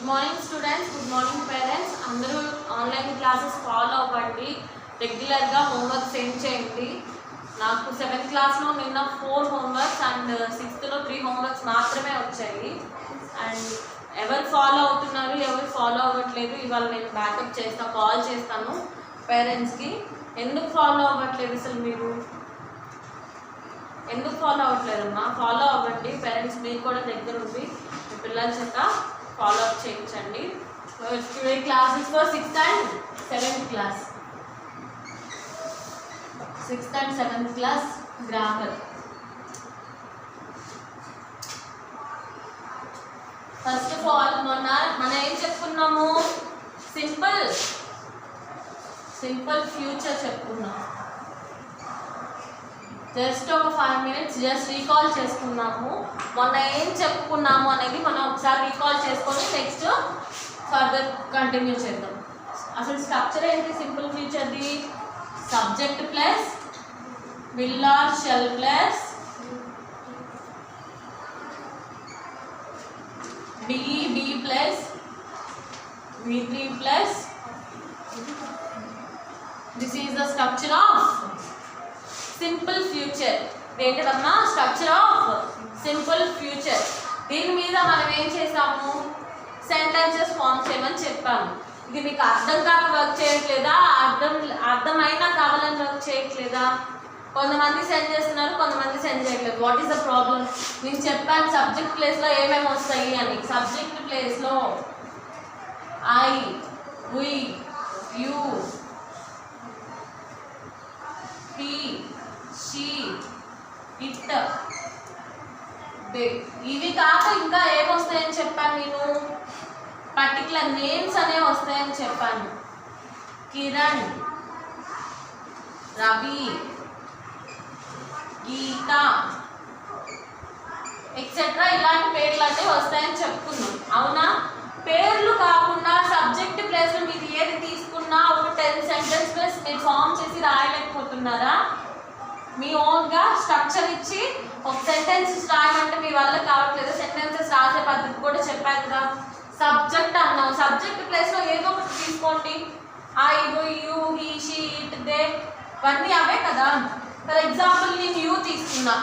Morning students, good morning parents. అందరూ online classes follow అవ్వండి. రెగ్యులర్గా హోంవర్క్ సెండ్ చేయండి. నాకు 7th క్లాస్లో నిన్న 4 హోంవర్క్స్ అండ్ 6thలో 3 హోంవర్క్స్ మాత్రమే వచ్చాయి. అండ్ ఎవరు ఫాలో అవుతున్నారు, ఎవరు ఫాలో అవ్వట్లేదు, ఇవాళ నేను బ్యాకప్ చేస్తాను, కాల్ చేస్తాను పేరెంట్స్కి. ఎందుకు ఫాలో అవ్వట్లేదు, అసలు మీరు ఎందుకు ఫాలో అవ్వట్లేదమ్మా? ఫాలో అవ్వండి పేరెంట్స్. మీరు కూడా దగ్గర ఉంది మీ పిల్లల చేత ఫాలో అప్ చేయించండి. Today classes for 6th and 7th class. 6th and 7th class grammar. First of all మనం ఏం చెప్పుకున్నాము? సింపుల్ ఫ్యూచర్ చెప్పుకున్నాం. జస్ట్ ఒక 5 minutes జస్ట్ రీకాల్ చేసుకున్నాము. మొన్న ఏం చెప్పుకున్నాము అనేది మనం ఒకసారి రీకాల్ చేసుకొని నెక్స్ట్ ఫర్దర్ కంటిన్యూ చేద్దాం. అసలు స్ట్రక్చర్ ఏంటి సింపుల్ ఫ్యూచర్ది? Subject plus will or shall plus be plus V3 plus this is the structure of simple future. ఏంటమ్మా? Structure of simple future. దీని మీద మనం ఏం చేసాము? సెంటెన్సెస్ ఫామ్ చేయమని చెప్పాము. ఇది మీకు అర్థం కాక వర్క్ చేయట్లేదా? అర్థమైనా కావాలని వర్క్ చేయట్లేదా? కొంతమంది సెండ్ చేస్తున్నారు, కొంతమంది సెండ్ చేయట్లేదు. What is the problem? నేను చెప్పాను సబ్జెక్ట్ ప్లేస్లో ఏమేమి వస్తాయి అని. సబ్జెక్ట్ ప్లేస్లో I, we, you, he, she, it, they. ఇవి కాక ఇంకా ఏమొస్తాయని చెప్పాను నేను? పర్టికులర్ నేమ్స్ అనేవి వస్తాయని చెప్పాను. కిరణ్, రవి, గీత ఎక్సెట్రా ఇలాంటి పేర్లు అనేవి వస్తాయని చెప్పుకున్నాం. అవునా? పేర్లు కాకుండా సబ్జెక్ట్ ప్లేస్లో మీరు ఏది తీసుకున్నా ఒక 10 sentences మీరు ఫామ్ చేసి రాయలేకపోతున్నారా? మీ ఓన్గా స్ట్రక్చర్ ఇచ్చి ఒక సెంటెన్సెస్ రాయమంటే మీ వల్ల కావట్లేదు. సెంటెన్సెస్ రాసే పద్ధతి కూడా చెప్పాను కదా. సబ్జెక్ట్ అన్నాం, సబ్జెక్ట్ ప్లేస్లో ఏదో ఒకటి తీసుకోండి. I, you, he, she, it, they ఇవన్నీ అవే కదా. ఫర్ ఎగ్జాంపుల్ నేను యూ తీసుకున్నా.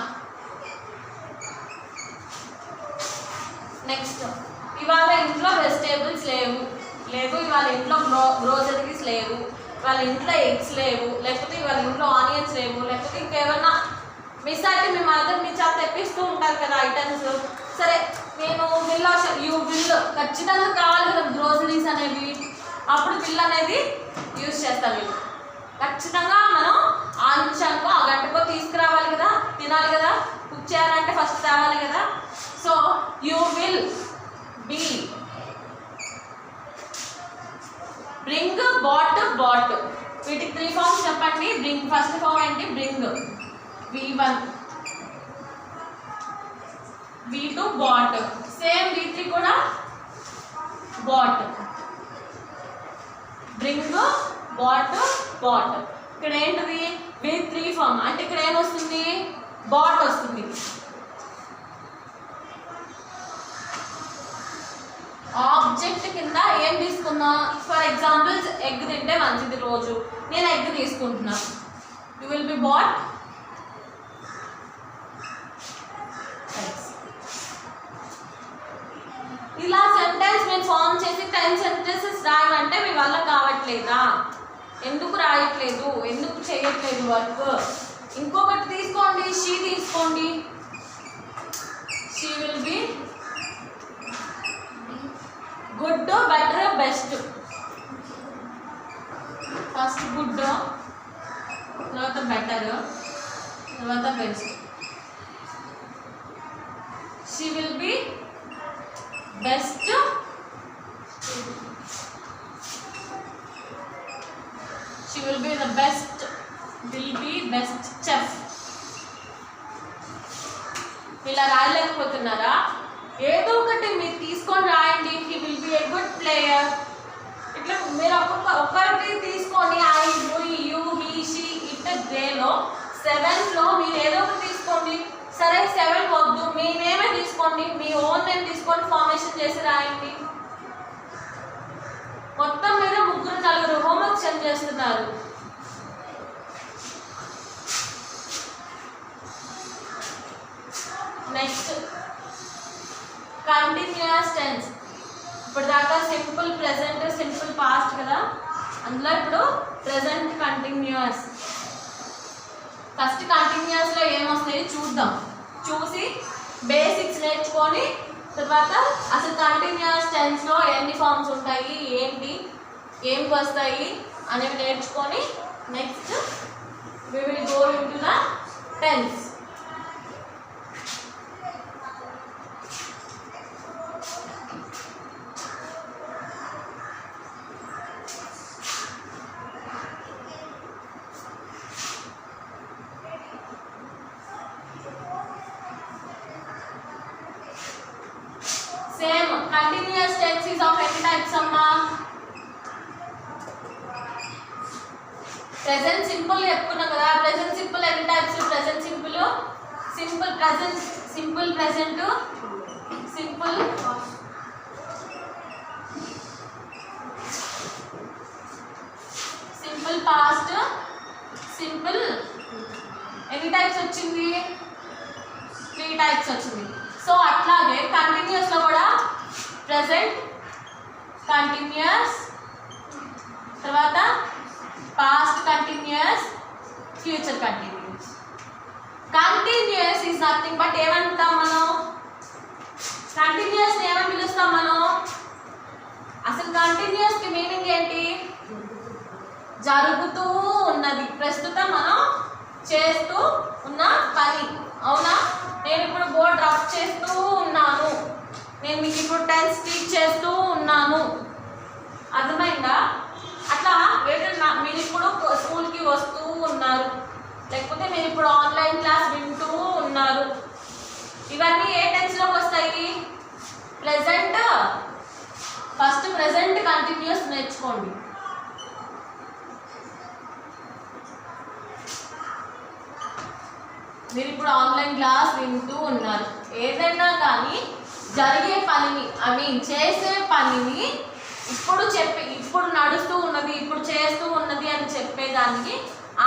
నెక్స్ట్, ఇవాళ ఇంట్లో వెజిటేబుల్స్ లేదు, ఇవాళ ఇంట్లో గ్రోసరీస్ లేవు, ఇవాళ ఇంట్లో ఎగ్స్ లేవు, లేకపోతే ఇవాళ ఇంట్లో ఆనియన్స్ లేవు, లేకపోతే ఇంకేమన్నా మిస్ అయితే మీ మదర్ మీ చేత తెప్పిస్తూ ఉంటారు కదా ఐటమ్స్. సరే, నేను యూ బిల్ ఖచ్చితంగా కావాలి కదా గ్రోసరీస్ అనేవి. అప్పుడు బిల్ అనేది యూజ్ చేస్తాను. నేను ఖచ్చితంగా మనం ఆ నిమిషానికో ఆ గంటకో తీసుకురావాలి కదా, తినాలి కదా, కుక్ చేయాలంటే ఫస్ట్ తేవాలి కదా. So you will be, bring, bought. వీటికి 3 forms చెప్పండి. బ్రింగ్ ఫస్ట్ ఫామ్ ఏంటి? Bring, V1, V2 bought, same V3 కూడా బాట్. Bring, bat. ఇక్కడ ఏంటిది? V3 ఫామ్ అంటే ఇక్కడ ఏమొస్తుంది? బాట్ వస్తుంది. ఆబ్జెక్ట్ కింద ఏం తీసుకున్నా? ఫర్ ఎగ్జాంపుల్ ఎగ్ తింటే మంచిది రోజు, నేను ఎగ్ తీసుకుంటున్నా. You will be bought. ఇలా సెంటెన్స్ నేను ఫామ్ చేసి 10 sentences రాయమంటే మీ వల్ల కావట్లేదా? ఎందుకు రాయట్లేదు? ఎందుకు చేయట్లేదు వర్క్? ఇంకొకటి తీసుకోండి, షీ తీసుకోండి. She will be good, better, best. First good, తర్వాత బెటర్, తర్వాత best. She will be best, she will be the best chef. ఇలా రాయలేకపోతున్నారా? ఏదో ఒకటి మీరు తీసుకొని రాయండి. he will be a good player. ఇట్లా మీరు ఒక్కటి తీసుకొని I, you, he, she, it, దేలో 7లో మీరు ఏదో ఒకటి తీసుకోండి. సరే 7 వద్దు, మీ నేమే తీసుకోండి, మీ ఓన్ నేమ్ తీసుకొని ఫార్మేషన్ చేసి రాయండి. మొత్తం మీద 3-4 హోంవర్క్ సెండ్ చేస్తున్నారు. Next continuous tense. ఇప్పుడు దాకా సింపుల్ ప్రెజెంట్, సింపుల్ పాస్ట్ కదా, అందులో ఇప్పుడు ప్రెజెంట్ కంటిన్యూస్. ఫస్ట్ కంటిన్యూస్లో ఏమొస్తాయి చూద్దాం. చూసి బేసిక్స్ నేర్చుకొని తర్వాత అసలు కంటిన్యూస్ టెన్స్లో ఎన్ని ఫార్మ్స్ ఉంటాయి, ఏంటి, ఏం వస్తాయి అనేవి నేర్చుకొని next we will go into the tense. Same continuous tense is of any types amma? Present simple చెప్పుకున్నాం కదా. present simple ఎన్ని types? present simple, simple present, simple present, simple simple past, simple ఎన్ని టైప్స్ వచ్చింది? 3 types వచ్చింది. So అట్లాగే continuous లో కూడా present continuous, తర్వాత past continuous, future continuous. Continuous is nothing but ఏమంటాం మనం? కంటిన్యూస్ ఏమని పిలుస్తాం మనం? అసలు కంటిన్యూస్ కి మీనింగ్ ఏంటి? జరుగుతూ ఉన్నది, ప్రస్తుతం మనం చేస్తూ ఉన్న పని. అవునా? నేను ఇప్పుడు బోర్డ్ రఫ్ చేస్తూ ఉన్నాను, నేను మీకు ఇప్పుడు టెన్స్ టీచ్ చేస్తూ ఉన్నాను. అర్థమైందా? అట్లా మీరు ఇప్పుడు స్కూల్కి వస్తూ ఉన్నారు, లేకపోతే మీరు ఇప్పుడు ఆన్లైన్ క్లాస్ వింటూ ఉన్నారు. ఇవన్నీ ఏ టెన్స్లోకి వస్తాయి? ప్రెజెంట్. ఫస్ట్ ప్రెజెంట్ కంటిన్యూస్ నేర్చుకోండి. మీరు ఇప్పుడు ఆన్లైన్ క్లాస్ వింటూ ఉన్నారు. ఏదైనా కానీ జరిగే పనిని, చేసే పనిని ఇప్పుడు నడుస్తూ ఉన్నది, ఇప్పుడు చేస్తూ ఉన్నది అని చెప్పేదానికి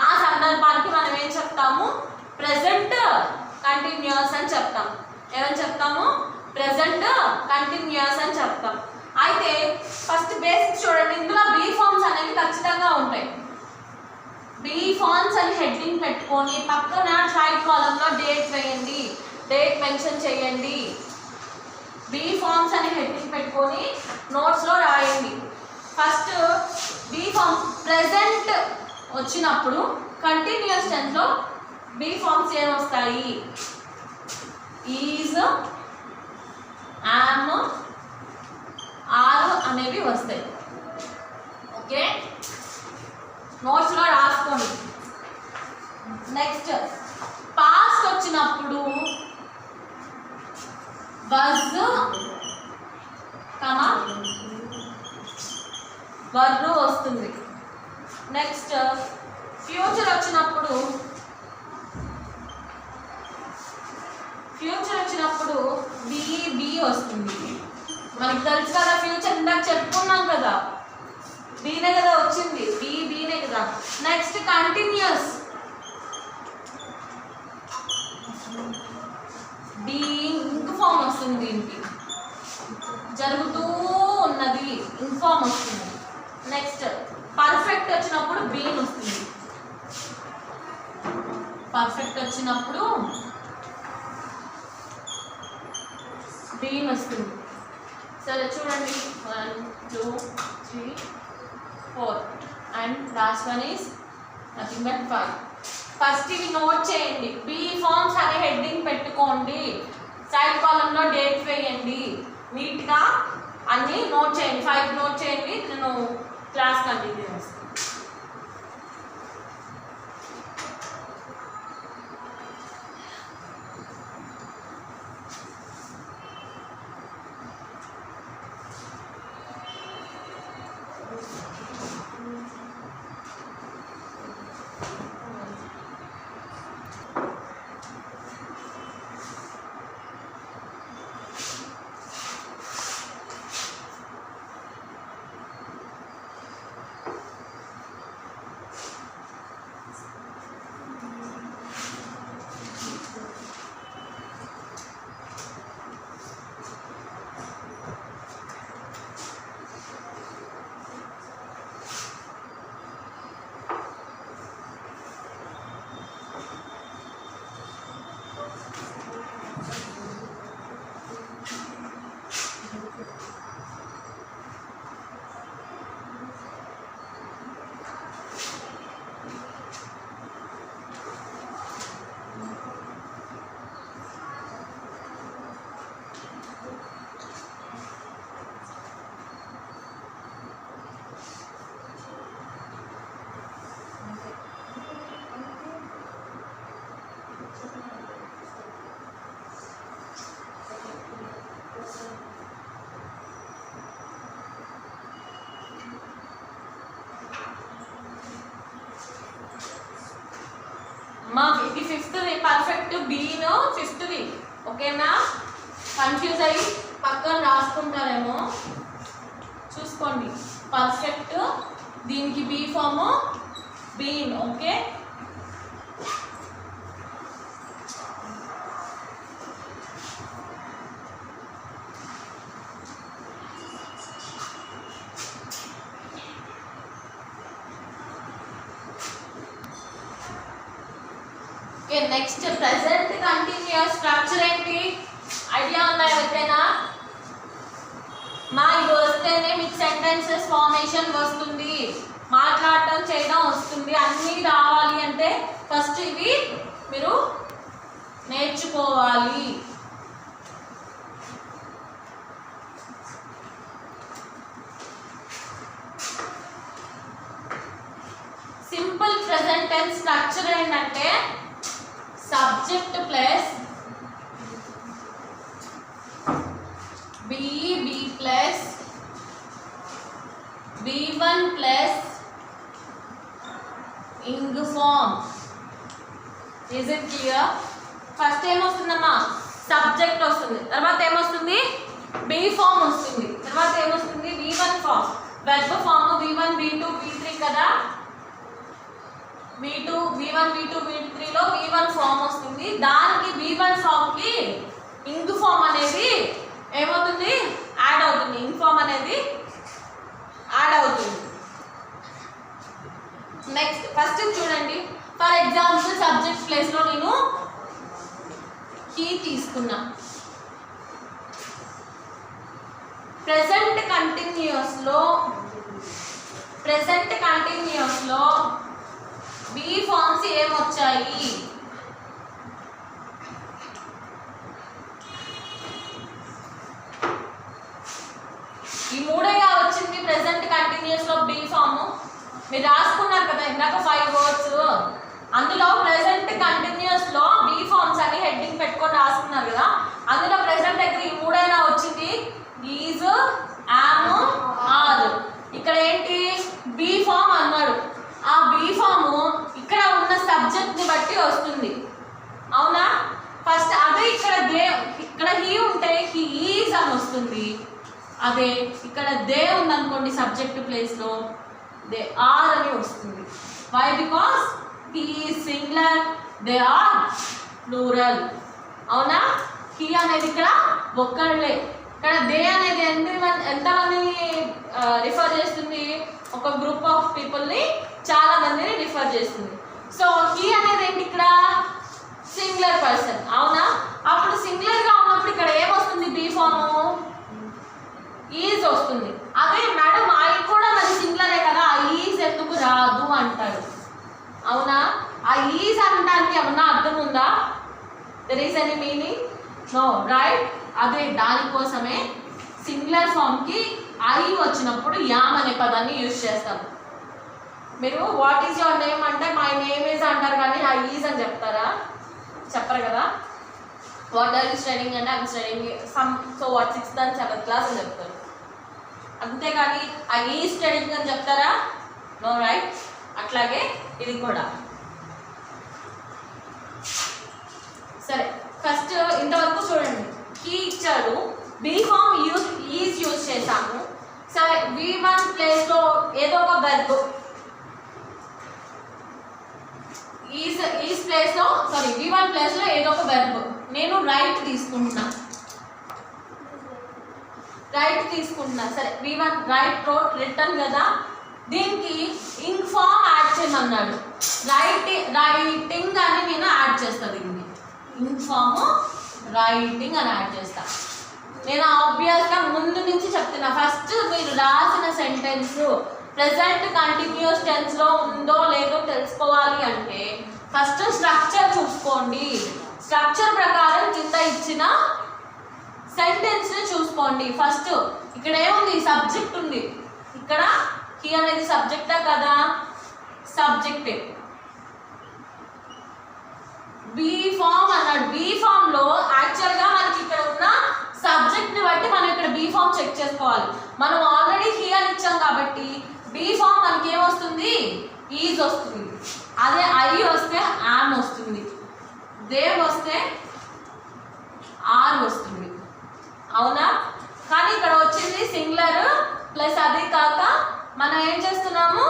ఆ సందర్భానికి మనం ఏం చెప్తాము? ప్రెజెంట్ కంటిన్యూస్ అని చెప్తాం. ఏమని చెప్తాము? ప్రెజెంట్ కంటిన్యూస్ అని చెప్తాం. అయితే ఫస్ట్ బేసిక్స్ చూడండి. ఇందులో బీ ఫార్మ్స్ అనేవి ఖచ్చితంగా ఉంటాయి. బీ ఫార్మ్స్ అని హెడ్డింగ్ పెట్టుకొని పక్కన సైడ్ కాలంలో డేట్ వేయండి, డేట్ మెన్షన్ చేయండి. బీ ఫార్మ్స్ అని హెడ్డింగ్ పెట్టుకొని నోట్స్లో రాయండి. ఫస్ట్ బీ ఫార్మ్ ప్రెజెంట్ వచ్చినప్పుడు కంటిన్యూస్ టెన్స్లో బీ ఫార్మ్స్ ఏమొస్తాయి? ఈజ్, యామ్, ఆర్ అనేవి వస్తాయి. ఓకే, నోట్స్లో రాసుకోండి. నెక్స్ట్ పాస్ట్ వచ్చినప్పుడు was, వర్రు వస్తుంది. నెక్స్ట్ ఫ్యూచర్ వచ్చినప్పుడు బీ వస్తుంది. మనకి తెలుసు కదా, ఫ్యూచర్ ఇందాక చెప్పుకున్నాం కదా, బీనే కదా వచ్చింది, బీనే కదా. Next continuous be ing form వస్తుంది, దీనికి జరుగుతూ ఉన్నది ఇంక్ ఫామ్ వస్తుంది. నెక్స్ట్ పర్ఫెక్ట్ వచ్చినప్పుడు బీన్ వస్తుంది. పర్ఫెక్ట్ వచ్చినప్పుడు బీన్ వస్తుంది. సరే చూడండి, 1 2 3 4 and last one is nothing but 5. First ఇవి నోట్ చేయండి. బీ ఫార్మ్స్ అనే హెడ్డింగ్ పెట్టుకోండి, సైడ్ కాలంలో డేట్ వేయండి, నీట్గా అన్నీ నోట్ చేయండి. 5 నోట్ చేయండి. నేను క్లాస్ కంటిన్యూ చేస్తాను. ఇది ఫిఫ్త్ది పర్ఫెక్ట్ బీను ఫిఫ్త్ది ఓకేనా కన్ఫ్యూజ్ అయ్యి పక్కన రాసుకుంటారేమో చూసుకోండి పర్ఫెక్ట్ దీనికి be form been okay next present continuous structure ఏంటి ఐడియా ఉందా ఎవరికైనా ఇది వస్తేనే మీకు సెంటెన్సెస్ ఫార్మేషన్ వస్తుంది మాట్లాడటం చేయడం వస్తుంది అన్నీ రావాలి అంటే ఫస్ట్ ఇవి మీరు నేర్చుకోవాలి సింపుల్ ప్రెసెంట్ టెన్స్ స్ట్రక్చర్ ఏంటంటే subject plus be plus B1 plus ing form is it clear first ఏమొస్తుందమ్మా సబ్జెక్ట్ వస్తుంది తర్వాత ఏమొస్తుంది బి ఫామ్ వస్తుంది తర్వాత ఏమొస్తుంది V1 form verb form V1 V2 V3 కదా V1 V2 V3 లో V1 ఫామ్ వస్తుంది దానికి V1 ఫామ్ కి ఇంగ్ ఫామ్ అనేది ఏమవుతుంది యాడ్ అవుతుంది ఇంగ్ ఫామ్ అనేది యాడ్ అవుతుంది నెక్స్ట్ ఫస్ట్ చూడండి ఫర్ ఎగ్జాంపుల్ సబ్జెక్ట్ ప్లేస్ లో నేను కీ తీసుకున్నా ప్రెసెంట్ కంటిన్యూస్ లో బి ఫార్మ్స్ ఏమొచ్చాయి ఈ మూడేగా వచ్చింది ప్రెసెంట్ కంటిన్యూస్ లో బి ఫామ్ మీరు రాసుకున్నారు కదా ఇందాక 5 వర్డ్స్ అందులో ప్రెసెంట్ కంటిన్యూస్ లో బి ఫార్మ్స్ అని హెడ్డింగ్ పెట్టుకొని రాసుకున్నారు కదా అందులో ప్రెసెంట్ దగ్గర ఈ మూడైనా వచ్చింది ఈజ్ యామ్ ఆర్ ఇక్కడ ఏంటి బి ఫామ్ అన్నాడు ఆ బి ఫామ్ ఇక్కడ ఉన్న సబ్జెక్ట్ ని బట్టి వస్తుంది అవునా ఫస్ట్ అదే ఇక్కడ హీ ఉంటే హీ ఈజ్ అని వస్తుంది అదే ఇక్కడ దే ఉందనుకోండి సబ్జెక్ట్ ప్లేస్ లో దే ఆర్ అని వస్తుంది why because he is singular they are plural అవునా హీ అనేది ఇక్కడ ఒక్కళ్ళే ఇక్కడ దే అనేది ఎంతమందిని రిఫర్ చేస్తుంది ఒక గ్రూప్ ఆఫ్ పీపుల్ని చాలా మందిని రిఫర్ చేస్తుంది సో హీ అనేది ఏంటి ఇక్కడ సింగులర్ పర్సన్ అవునా అప్పుడు సింగులర్ గా ఉన్నప్పుడు ఇక్కడ ఏమొస్తుంది బి ఫామ్ ఈజ్ వస్తుంది అదే మేడం ఐ కూడా మరి సింగులరే కదా ఆ ఈజ్ ఎందుకు రాదు అంటారు అవునా ఆ ఈజ్ అనడానికి ఏమన్నా అర్థం ఉందా there is any meaning no right అదే దానికోసమే సింగులర్ ఫామ్ కి ఐ వచ్చినప్పుడు యామ్ అనే పదాన్ని యూజ్ చేస్తాం మీరు వాట్ ఈజ్ యువర్ నేమ్ అంటే మై నేమ్ ఈజ్ అంటారు కానీ ఐ ఈజ్ అని చెప్తారా చెప్పరు కదా వాట్ ఆర్ యూ స్టడీయింగ్ అంటే I'm studying some so what 6th and 7th class అని చెప్తారు అంతేగాని ఐ ఈజ్ స్టడీయింగ్ అని చెప్తారా నో రైట్ అట్లాగే ఇది కూడా సరే ఫస్ట్ ఇంతవరకు చూడండి కీ ఇచ్చాడు బి ఫామ్ ఈజ్ యూజ్ చేశాము సరే V1 ప్లేస్లో ఏదో ఒక వెర్బ్ ఈజ్ ప్లేస్లో V1 ప్లేస్లో ఏదో ఒక వెర్బ్ నేను రైట్ తీసుకుంటున్నా సరే V1 రిటర్న్ కదా దీనికి ఇంగ్ ఫామ్ యాడ్ చేయమన్నాడు రైటింగ్ అని నేను యాడ్ చేస్తాను దీన్ని ఇంగ్ ఫామ్ రైటింగ్ అని యాడ్ చేస్తా నేను ఆబ్వియస్గా ముందు నుంచి చెప్తున్నా ఫస్ట్ మీరు రాసిన సెంటెన్స్ ప్రెసెంట్ కంటిన్యూస్ టెన్స్లో ఉందో లేదో తెలుసుకోవాలి అంటే ఫస్ట్ స్ట్రక్చర్ చూసుకోండి స్ట్రక్చర్ ప్రకారం కింద ఇచ్చిన సెంటెన్స్ని చూసుకోండి ఫస్ట్ ఇక్కడ ఏముంది సబ్జెక్ట్ ఉంది ఇక్కడ హీ అనేది సబ్జెక్టా కదా సబ్జెక్టే బి ఫామ్ ఫామ్ చెక్ చేసుకోవాలి. మనం ఆల్రెడీ హీ అని ఇచ్చాం కాబట్టి బి ఫామ్ మనకి ఏమొస్తుంది, ఈజ్ వస్తుంది. అదే ఐ వస్తే యామ్ వస్తుంది, దే వస్తే ఆర్ వస్తుంది. అవునా? కానీ ఇక్కడ వచ్చింది సింగులర్ ప్లస్ అది కాక మనం ఏం చేస్తున్నాము,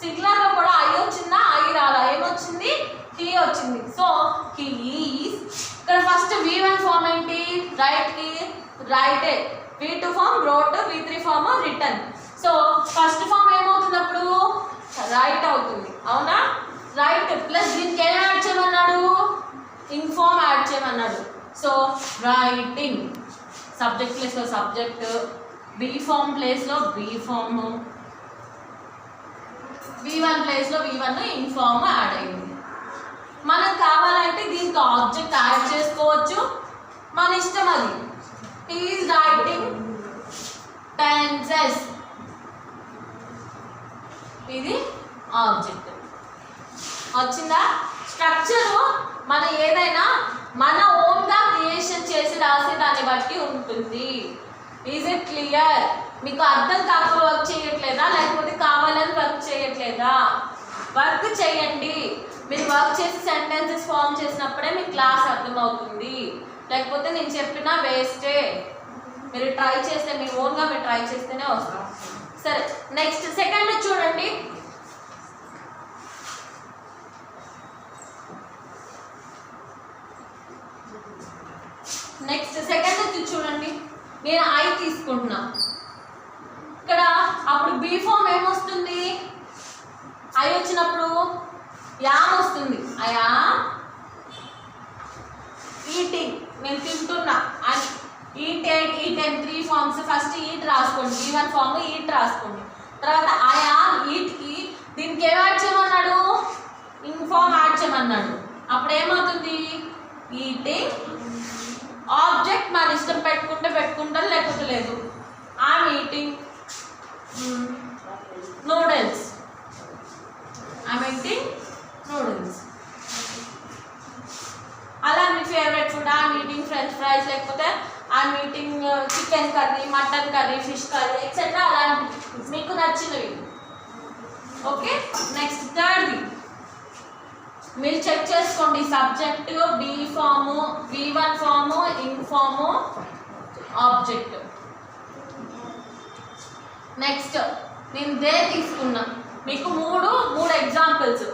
సింగులర్లో కూడా ఐ వచ్చిందా, ఐ రాలా, ఏమొచ్చింది, హీ వచ్చింది. So he is. ఇక్కడ ఫస్ట్ V1 ఫామ్ ఏంటి, రైట్కి రైటే, V2 form wrote, V3 form written. So first form ఏమవుతుంది అప్పుడు, రైట్ అవుతుంది. అవునా? రైట్ ప్లస్ దీనికి ఏం యాడ్ చేయమన్నాడు, ఇన్ఫార్మ్ యాడ్ చేయమన్నాడు. సో రైటింగ్, సబ్జెక్ట్ ప్లేస్లో సబ్జెక్ట్, బి ఫామ్ ప్లేస్లో బి ఫామ్, V1 ప్లేస్లో V1 ఇన్ఫార్మ్ యాడ్ అయింది. మనకు కావాలంటే దీనికి ఆబ్జెక్ట్ యాడ్ చేసుకోవచ్చు, మన ఇష్టం అది. హీ ఈజ్ రైటింగ్ పెన్సెస్, ఇది ఆబ్జెక్ట్. వచ్చిందా? స్ట్రక్చర్ మన ఏదైనా మన ఓన్గా క్రియేషన్ చేసి రాసే దాన్ని బట్టి ఉంటుంది. Is it clear? మీకు అర్థం కాక వర్క్ చేయట్లేదా, లేకపోతే కావాలని వర్క్ చేయట్లేదా? వర్క్ చేయండి. మీరు వర్క్ చేసి సెంటెన్సెస్ ఫామ్ చేసినప్పుడే మీకు క్లాస్ అర్థమవుతుంది, లేకపోతే నేను చెప్పినా వేస్టే. మీరు ట్రై చేస్తే, మీ ఓన్గా మీరు ట్రై చేస్తేనే వస్తుంది. సరే, నెక్స్ట్ సెకండ్ చూడండి. నెక్స్ట్ సెకండ్ చూడండి, నేను ఐ తీసుకుంటున్నా. ఇక్కడ అప్పుడు బి ఫామ్ ఏమొస్తుంది, ఐ వచ్చినప్పుడు యామ్ వస్తుంది. అయా ఈటింగ్, నేను తింటున్నా అని. Eat 3 forms. ఫస్ట్ ఈట్ రాసుకోండి, V1 ఫామ్ ఈట్ రాసుకోండి. తర్వాత ఆయా ఈట్కి దీనికి ఏం యాడ్ చేయమన్నాడు, ఇన్ఫార్మ్ యాడ్ చేయమన్నాడు. అప్పుడు ఏమవుతుంది, ఈటింగ్. ఆబ్జెక్ట్ మన ఇష్టం, పెట్టుకుంటే పెట్టుకుంటాను, లేకపోతే లేదు. I'm eating noodles, I'm eating noodles. అలా మీ favourite food, I'm eating french fries, లేకపోతే I'm eating chicken curry, mutton curry, fish curry, etcetera. అలాంటి మీకు నచ్చినవి. ఓకే, నెక్స్ట్ థర్డ్ది మీరు చెక్ చేసుకోండి. Subject be form, V1 form, ing form, object. Next నేను దే తీసుకున్నా. మీకు మూడు ఎగ్జాంపుల్స్.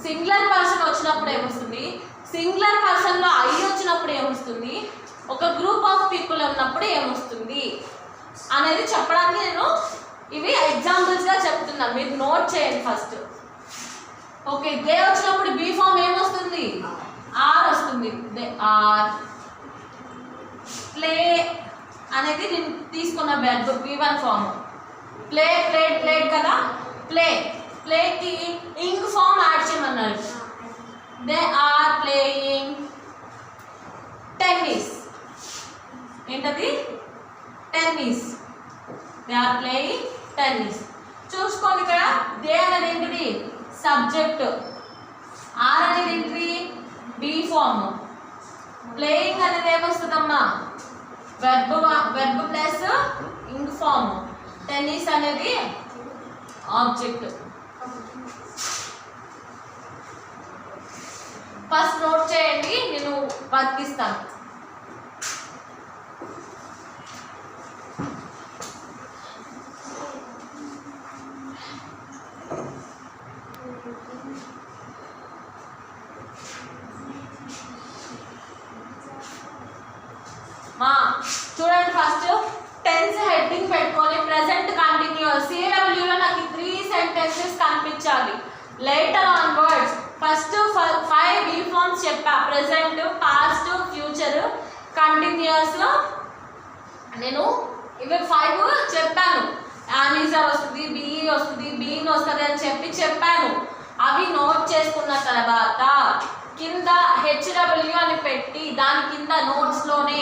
సింగులర్ పర్సన్ వచ్చినప్పుడు ఏమొస్తుంది, సింగులర్ పర్సన్లో ఐ వచ్చినప్పుడు ఏమొస్తుంది, ఒక గ్రూప్ ఆఫ్ పీపుల్ ఉన్నప్పుడు ఏమొస్తుంది అనేది చెప్పడానికి నేను ఇవి ఎగ్జాంపుల్స్గా చెప్తున్నా. మీరు నోట్ చేయండి ఫస్ట్. ఓకే, దే వచ్చినప్పుడు బి ఫామ్ ఏమొస్తుంది, ఆర్ వస్తుంది. They are. ప్లే అనేది నేను తీసుకున్న verb, V1 form. Play played కదా, ప్లేకి ఇంగ్ ఫామ్ యాడ్ చేయమన్నారు. They are playing tennis. ఏంటది, tennis. They are playing tennis. చూసుకోండి, ఇక్కడ దే అనేది ఏంటిది, సబ్జెక్ట్. ఆర్ అనేది ఏంటిది, బి ఫామ్. ప్లేయింగ్ అనేది ఏమొస్తుందమ్మా, verb plus ing form. Tennis అనేది ఆబ్జెక్ట్. ఫస్ట్ నోట్ చేయండి, నేను వర్తిస్తాను. చూడండి, ఫస్ట్ టెన్స్ హెడ్డింగ్ పెట్టుకొని ప్రెసెంట్ కంటిన్యూస్. CWలో నాకు 3 సెంటెన్సెస్ కనిపించాలి. Later onwards first 5 be forms చెప్పా. Present, past, future, continuous. నేను ఇవి 5 చెప్పాను. యానీజర్ వస్తుంది, బిఈ వస్తుంది, బీన్ వస్తుంది అని చెప్పాను. అవి నోట్ చేసుకున్న తర్వాత కింద HW అని పెట్టి దాని కింద నోట్స్లోనే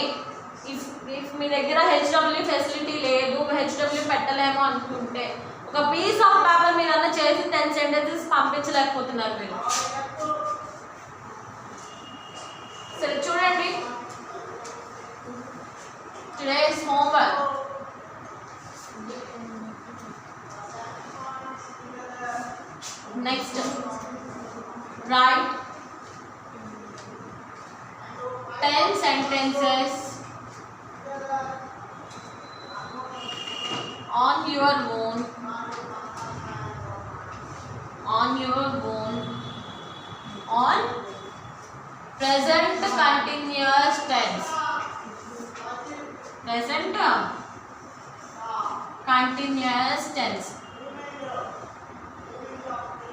ఇఫ్ మీ దగ్గర HW ఫెసిలిటీ లేదు, HW పెట్టలేము అనుకుంటే ఒక పీస్ ఆఫ్ పేపర్ మీద చేసి 10 సెంటెన్సెస్ పంపించలేకపోతున్నారు మీరు. సరే చూడండి, today's homework. Next, write 10 sentences on your own on present continuous tense. Present continuous tense.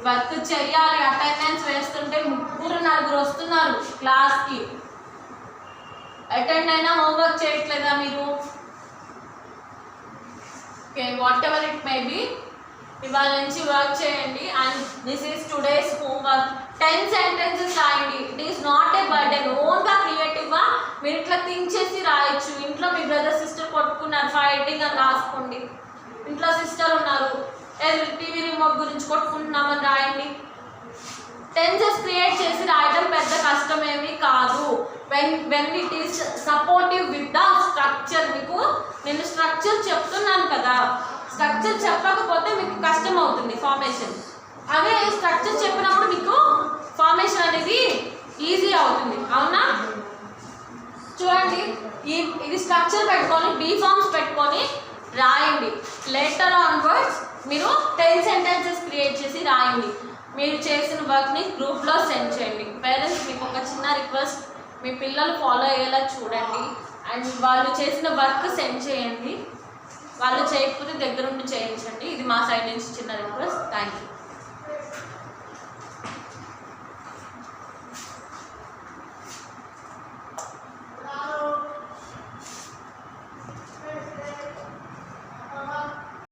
Work చేయాలి, అటెండెన్స్ వేస్తుంటే 3-4 వస్తున్నారు క్లాస్కి, అటెండ్ అయినా హోంవర్క్ చేయట్లేదా మీరు? Okay, whatever it may be, ఇవాళ నుంచి వర్క్ చేయండి. And this is today's homework. 10 sentences రాయండి. It is not a burden. ఓన్గా క్రియేటివ్గా మీరు ఇట్లా థింక్ చేసి రాయొచ్చు. ఇంట్లో మీ బ్రదర్ సిస్టర్ కొట్టుకున్నారు, ఫైటింగ్ అని రాసుకోండి. ఇంట్లో సిస్టర్ ఉన్నారు, టీవీ రిమోట్ గురించి కొట్టుకుంటున్నామని రాయండి. టెన్సెస్ క్రియేట్ చేసి రాయడం పెద్ద కష్టమేమీ కాదు. When it is supportive with the structure. మీకు నేను స్ట్రక్చర్ చెప్తున్నాను కదా, స్ట్రక్చర్ చెప్పకపోతే మీకు కష్టం అవుతుంది ఫార్మేషన్. అదే స్ట్రక్చర్ చెప్పినప్పుడు మీకు ఫార్మేషన్ అనేది ఈజీ అవుతుంది, అవునా? చూడండి, ఇది స్ట్రక్చర్ పెట్టుకొని బీ ఫార్మ్స్ పెట్టుకొని రాయండి. లేటర్ ఆన్వర్డ్స్ మీరు 10 సెంటెన్సెస్ క్రియేట్ చేసి రాయండి. మీరు చేసిన వర్క్ని గ్రూప్లో సెండ్ చేయండి. పేరెంట్స్, మీకు ఒక చిన్న రిక్వెస్ట్, మీ పిల్లలు ఫాలో అయ్యేలా చూడండి. అండ్ వాళ్ళు చేసిన వర్క్ సెండ్ చేయండి. వాళ్ళు చేయకపోతే దగ్గరుండి చేయించండి. ఇది మా సైడ్ నుంచి చిన్న రిక్వెస్ట్. Thank you.